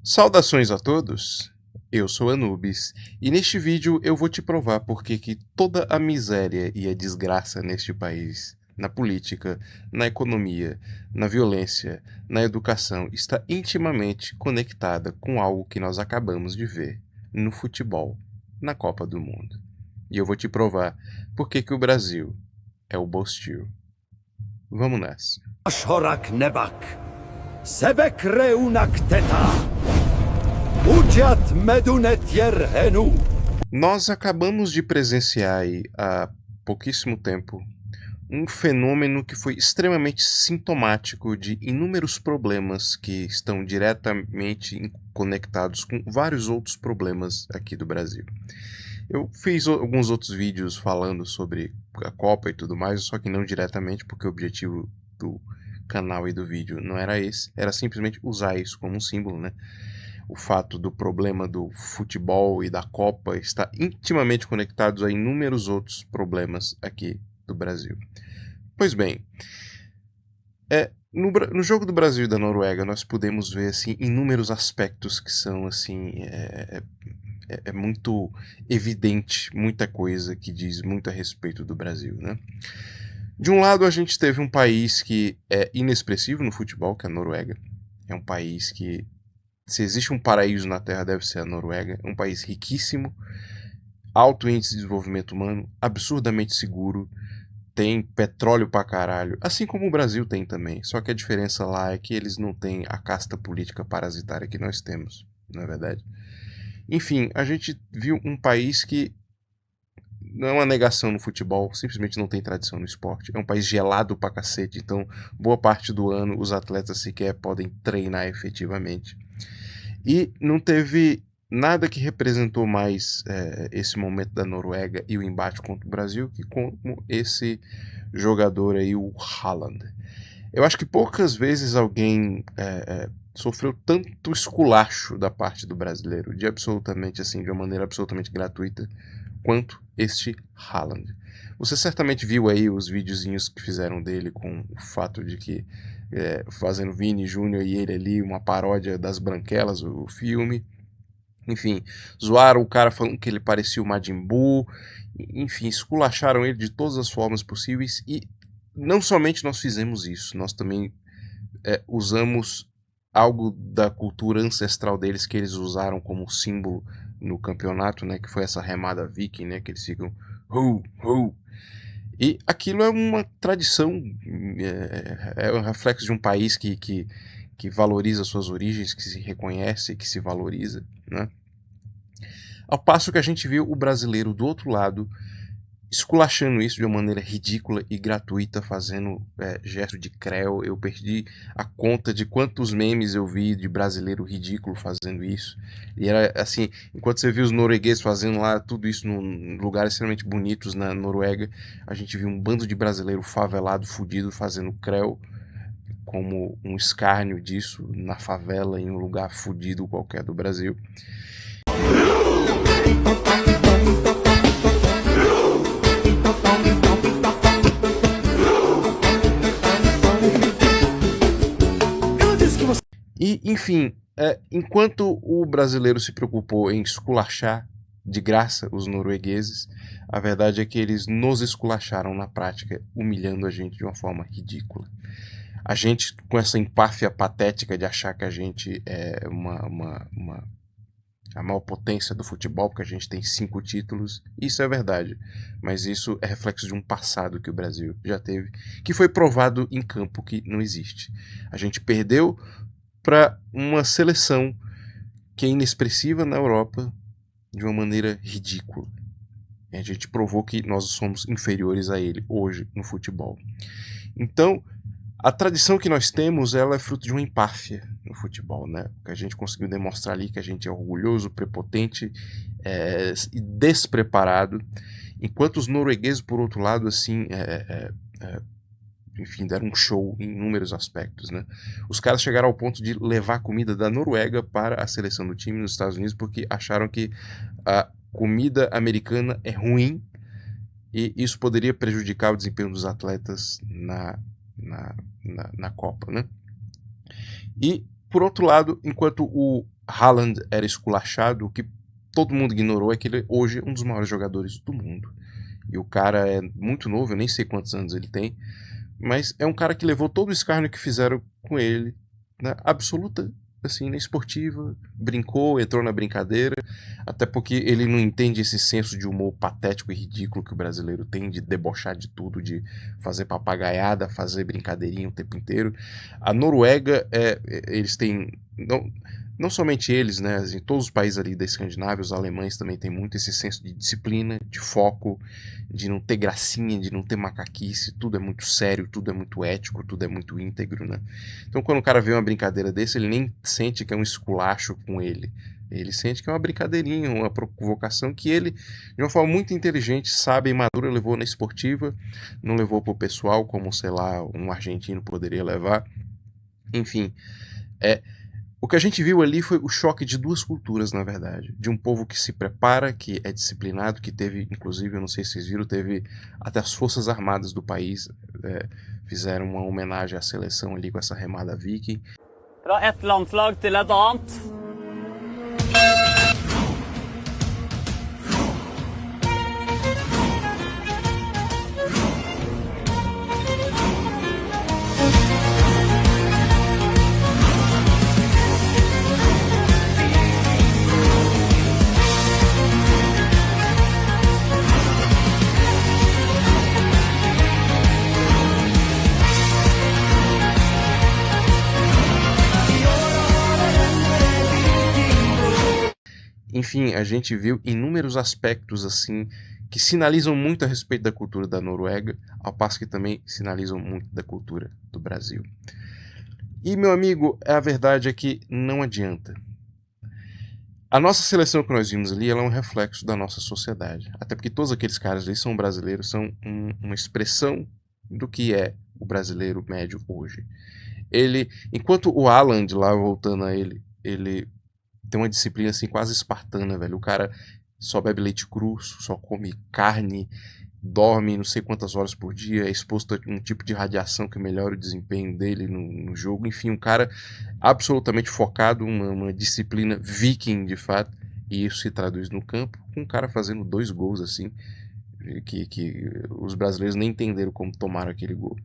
Saudações a todos, eu sou Anubis e neste vídeo eu vou te provar porque que toda a miséria e a desgraça neste país, na política, na economia, na violência, na educação, está intimamente conectada com algo que nós acabamos de ver no futebol, na Copa do Mundo. E eu vou te provar porque que o Brasil é o Bostil. Vamos nessa. Shorak nebak, sebekre teta, ujiat medunet yerhenu. Nós acabamos de presenciar aí, há pouquíssimo tempo um fenômeno que foi extremamente sintomático de inúmeros problemas que estão diretamente conectados com vários outros problemas aqui do Brasil. Eu fiz alguns outros vídeos falando sobre a Copa e tudo mais, só que não diretamente, porque o objetivo do canal e do vídeo não era esse, era simplesmente usar isso como um símbolo, né? O fato do problema do futebol e da Copa estar intimamente conectados a inúmeros outros problemas aqui do Brasil. Pois bem, no jogo do Brasil e da Noruega nós podemos ver assim, inúmeros aspectos que são assim, é muito evidente, muita coisa que diz muito a respeito do Brasil, né? De um lado a gente teve um país que é inexpressivo no futebol, que é a Noruega. É um país que, se existe um paraíso na Terra, deve ser a Noruega. É um país riquíssimo, alto índice de desenvolvimento humano, absurdamente seguro, tem petróleo pra caralho, assim como o Brasil tem também. Só que a diferença lá é que eles não têm a casta política parasitária que nós temos, não é verdade? Enfim, a gente viu um país que não é uma negação no futebol, simplesmente não tem tradição no esporte. É um país gelado pra cacete, então boa parte do ano os atletas sequer podem treinar efetivamente. E não teve nada que representou mais esse momento da Noruega e o embate contra o Brasil que como esse jogador aí, o Haaland. Eu acho que poucas vezes alguém sofreu tanto esculacho da parte do brasileiro, de uma maneira absolutamente gratuita, quanto este Haaland. Você certamente viu aí os videozinhos que fizeram dele com o fato de que fazendo Vini Júnior e ele ali, uma paródia das Branquelas, o filme. Enfim, zoaram o cara falando que ele parecia o Majin Buu. Enfim, esculacharam ele de todas as formas possíveis. E não somente nós fizemos isso, nós também usamos algo da cultura ancestral deles que eles usaram como símbolo no campeonato, né, que foi essa remada viking, né, que eles ficam hu, hu. E aquilo é uma tradição, é um reflexo de um país que valoriza suas origens, que se reconhece, que se valoriza, né? Ao passo que a gente viu o brasileiro do outro lado esculachando isso de uma maneira ridícula e gratuita, fazendo gesto de creu. Eu perdi a conta de quantos memes eu vi de brasileiro ridículo fazendo isso. E era assim, enquanto você viu os noruegueses fazendo lá tudo isso em lugares extremamente bonitos na Noruega, a gente viu um bando de brasileiro favelado, fudido, fazendo creu como um escárnio disso na favela, em um lugar fudido qualquer do Brasil. E, enfim, enquanto o brasileiro se preocupou em esculachar de graça os noruegueses, a verdade é que eles nos esculacharam na prática, humilhando a gente de uma forma ridícula. A gente, com essa empáfia patética de achar que a gente é a maior potência do futebol, porque a gente tem 5 títulos, isso é verdade, mas isso é reflexo de um passado que o Brasil já teve, que foi provado em campo que não existe. A gente perdeu para uma seleção que é inexpressiva na Europa de uma maneira ridícula. A gente provou que nós somos inferiores a ele hoje no futebol. Então, a tradição que nós temos, ela é fruto de uma empáfia no futebol, né? Que a gente conseguiu demonstrar ali que a gente é orgulhoso, prepotente e despreparado, enquanto os noruegueses, por outro lado, assim, enfim, deram um show em inúmeros aspectos, né? Os caras chegaram ao ponto de levar comida da Noruega para a seleção do time nos Estados Unidos porque acharam que a comida americana é ruim e isso poderia prejudicar o desempenho dos atletas na Copa, né? E por outro lado, enquanto o Haaland era esculachado, o que todo mundo ignorou é que ele hoje é um dos maiores jogadores do mundo. E o cara é muito novo, eu nem sei quantos anos ele tem, mas é um cara que levou todo o escárnio que fizeram com ele, na absoluta, assim, na esportiva, brincou, entrou na brincadeira, até porque ele não entende esse senso de humor patético e ridículo que o brasileiro tem, de debochar de tudo, de fazer papagaiada, fazer brincadeirinha o tempo inteiro. A Noruega, eles têm... Não somente eles, né? Em todos os países ali da Escandinávia, os alemães também têm muito esse senso de disciplina, de foco, de não ter gracinha, de não ter macaquice, tudo é muito sério, tudo é muito ético, tudo é muito íntegro, né? Então quando o cara vê uma brincadeira desse, ele nem sente que é um esculacho com ele. Ele sente que é uma brincadeirinha, uma provocação que ele, de uma forma muito inteligente, sábia e madura, levou na esportiva, não levou pro pessoal como, sei lá, um argentino poderia levar. Enfim, o que a gente viu ali foi o choque de duas culturas, na verdade. De um povo que se prepara, que é disciplinado, que teve, inclusive, eu não sei se vocês viram, teve até as Forças Armadas do país fizeram uma homenagem à seleção ali com essa remada viking. Fra ett landslag til et annet. Enfim, a gente viu inúmeros aspectos assim que sinalizam muito a respeito da cultura da Noruega, ao passo que também sinalizam muito da cultura do Brasil. E, meu amigo, a verdade é que não adianta. A nossa seleção que nós vimos ali, ela é um reflexo da nossa sociedade. Até porque todos aqueles caras ali são brasileiros, são uma expressão do que é o brasileiro médio hoje. Enquanto o Haaland lá, voltando a ele tem uma disciplina assim quase espartana, velho. O cara só bebe leite cru, só come carne, dorme não sei quantas horas por dia, é exposto a um tipo de radiação que melhora o desempenho dele no jogo. Enfim, um cara absolutamente focado, uma disciplina viking de fato, e isso se traduz no campo, com um cara fazendo 2 gols assim, que os brasileiros nem entenderam como tomaram aquele gol.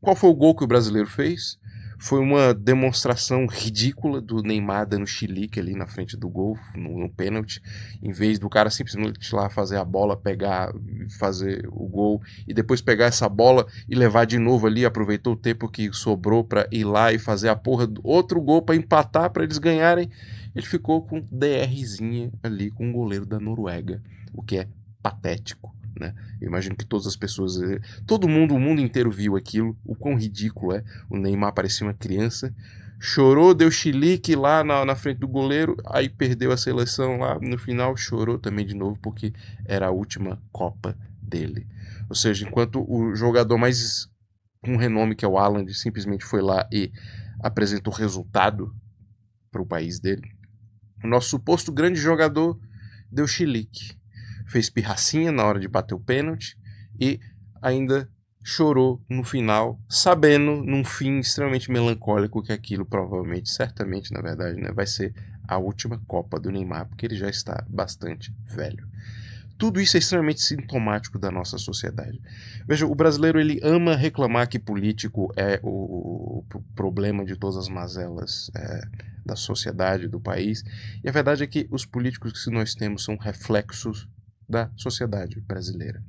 Qual foi o gol que o brasileiro fez? Foi uma demonstração ridícula do Neymar dando chilique ali na frente do gol, no pênalti, em vez do cara simplesmente lá fazer a bola, pegar, fazer o gol e depois pegar essa bola e levar de novo ali, aproveitou o tempo que sobrou para ir lá e fazer a porra do outro gol para empatar, para eles ganharem. Ele ficou com DRzinha ali com o goleiro da Noruega, o que é patético. Né? Eu imagino que todas as pessoas, o mundo inteiro viu aquilo, o quão ridículo é. O Neymar parecia uma criança, chorou, deu chilique lá na frente do goleiro, aí perdeu a seleção lá no final, chorou também de novo porque era a última Copa dele. Ou seja, enquanto o jogador mais com renome, que é o Haaland, simplesmente foi lá e apresentou resultado para o país dele, o nosso suposto grande jogador deu chilique, fez pirracinha na hora de bater o pênalti e ainda chorou no final, sabendo, num fim extremamente melancólico, que aquilo provavelmente, certamente, na verdade, né, vai ser a última Copa do Neymar, porque ele já está bastante velho. Tudo isso é extremamente sintomático da nossa sociedade. Veja, o brasileiro ele ama reclamar que político é o problema de todas as mazelas da sociedade, do país, e a verdade é que os políticos que nós temos são reflexos da sociedade brasileira.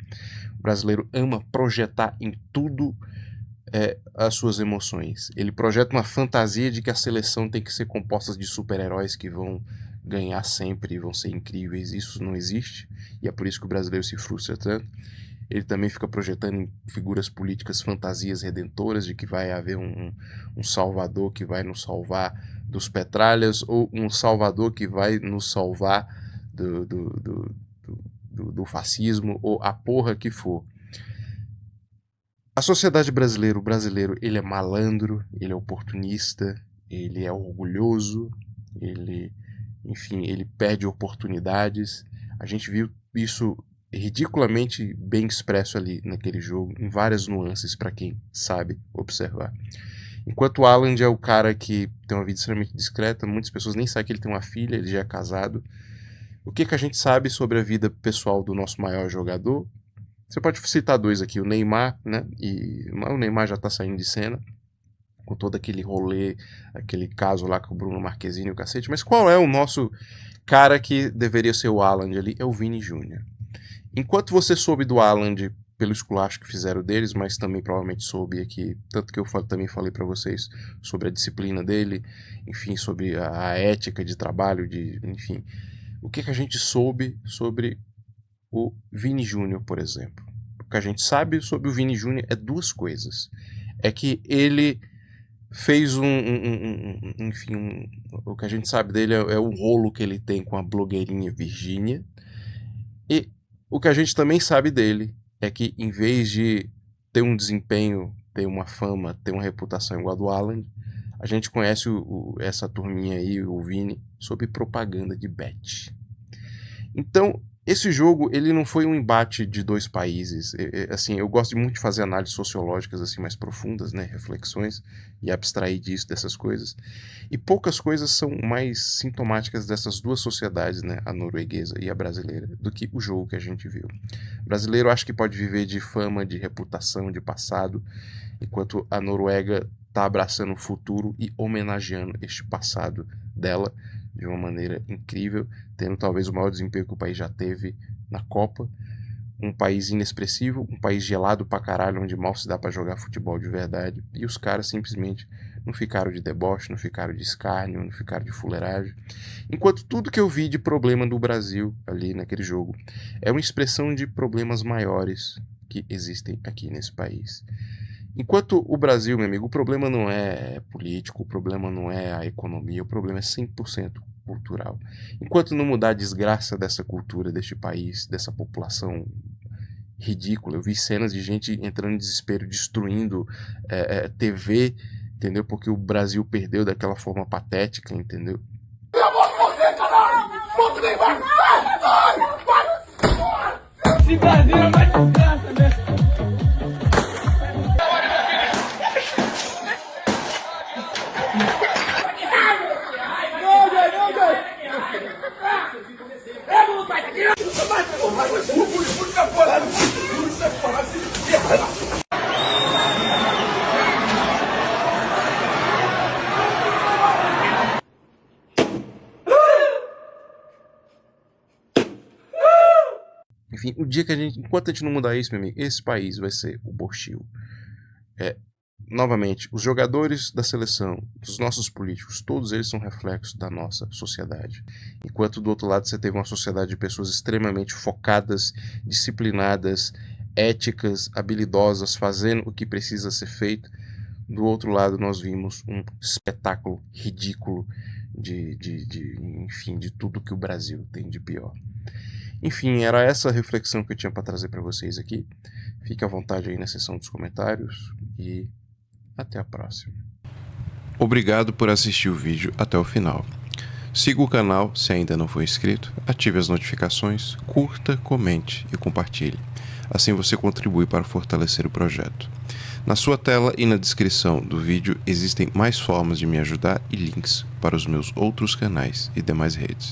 O brasileiro ama projetar em tudo as suas emoções. Ele projeta uma fantasia de que a seleção tem que ser composta de super-heróis que vão ganhar sempre e vão ser incríveis. Isso não existe e é por isso que o brasileiro se frustra tanto. Ele também fica projetando em figuras políticas fantasias redentoras de que vai haver um salvador que vai nos salvar dos petralhas ou um salvador que vai nos salvar do fascismo ou a porra que for. A sociedade brasileira, o brasileiro, ele é malandro, ele é oportunista, ele é orgulhoso, enfim, ele perde oportunidades. A gente viu isso ridiculamente bem expresso ali naquele jogo, em várias nuances para quem sabe observar. Enquanto o Alan é o cara que tem uma vida extremamente discreta, muitas pessoas nem sabem que ele tem uma filha, ele já é casado. O que a gente sabe sobre a vida pessoal do nosso maior jogador? Você pode citar dois aqui, o Neymar, né? E o Neymar já tá saindo de cena, com todo aquele rolê, aquele caso lá com o Bruno Marquezine e o cacete. Mas qual é o nosso cara que deveria ser o Haaland ali? É o Vini Júnior. Enquanto você soube do Haaland pelo esculacho que fizeram deles, mas também provavelmente soube aqui, tanto que eu também falei para vocês sobre a disciplina dele, enfim, sobre a ética de trabalho, enfim, o que a gente soube sobre o Vini Júnior, por exemplo. O que a gente sabe sobre o Vini Júnior é duas coisas. É que ele fez enfim, o que a gente sabe dele é o rolo que ele tem com a blogueirinha Virgínia. E o que a gente também sabe dele é que, em vez de ter um desempenho, ter uma fama, ter uma reputação igual a do Haaland, a gente conhece essa turminha aí, o Vini, sob propaganda de bet. Então, esse jogo, ele não foi um embate de dois países. Assim, eu gosto muito de fazer análises sociológicas assim mais profundas, né, reflexões, e abstrair disso, dessas coisas. E poucas coisas são mais sintomáticas dessas duas sociedades, né, a norueguesa e a brasileira, do que o jogo que a gente viu. O brasileiro acho que pode viver de fama, de reputação, de passado, enquanto a Noruega está abraçando o futuro e homenageando este passado dela de uma maneira incrível, tendo talvez o maior desempenho que o país já teve na Copa. Um país inexpressivo, um país gelado pra caralho, onde mal se dá pra jogar futebol de verdade. E os caras simplesmente não ficaram de deboche, não ficaram de escárnio, não ficaram de fuleiragem. Enquanto tudo que eu vi de problema do Brasil ali naquele jogo é uma expressão de problemas maiores que existem aqui nesse país. Enquanto o Brasil, meu amigo, o problema não é político, o problema não é a economia, o problema é 100% cultural. Enquanto não mudar a desgraça dessa cultura, deste país, dessa população ridícula, eu vi cenas de gente entrando em desespero, destruindo TV, entendeu? Porque o Brasil perdeu daquela forma patética, entendeu? Esse Brasil é uma desgraça, né? Enfim, o dia que enquanto a gente não mudar isso, meu amigo, esse país vai ser o Borchio. Novamente, os jogadores da seleção, os nossos políticos, todos eles são reflexos da nossa sociedade. Enquanto do outro lado você teve uma sociedade de pessoas extremamente focadas, disciplinadas, éticas, habilidosas, fazendo o que precisa ser feito, do outro lado nós vimos um espetáculo ridículo enfim, de tudo que o Brasil tem de pior. Enfim, era essa a reflexão que eu tinha para trazer para vocês aqui. Fique à vontade aí na seção dos comentários e até a próxima. Obrigado por assistir o vídeo até o final. Siga o canal se ainda não for inscrito, ative as notificações, curta, comente e compartilhe. Assim você contribui para fortalecer o projeto. Na sua tela e na descrição do vídeo existem mais formas de me ajudar e links para os meus outros canais e demais redes.